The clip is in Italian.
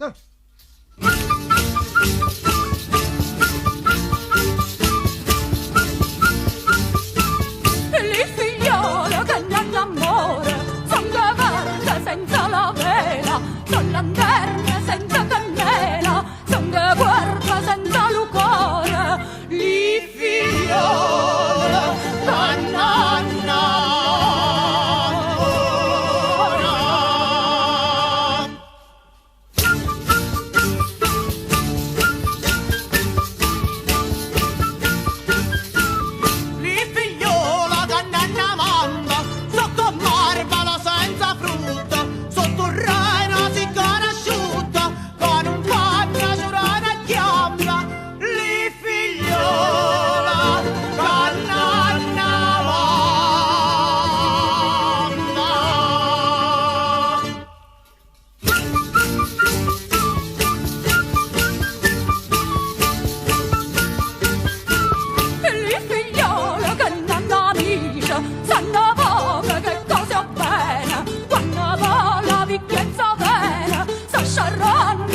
Il figliolo che non amore, sangue verde senza la vela, son lanterne senza candela, sangue guerra senza lucore. Il figliolo che non sanno poco che cosa è bene, quando va la vecchiezza bene, sa sciarrando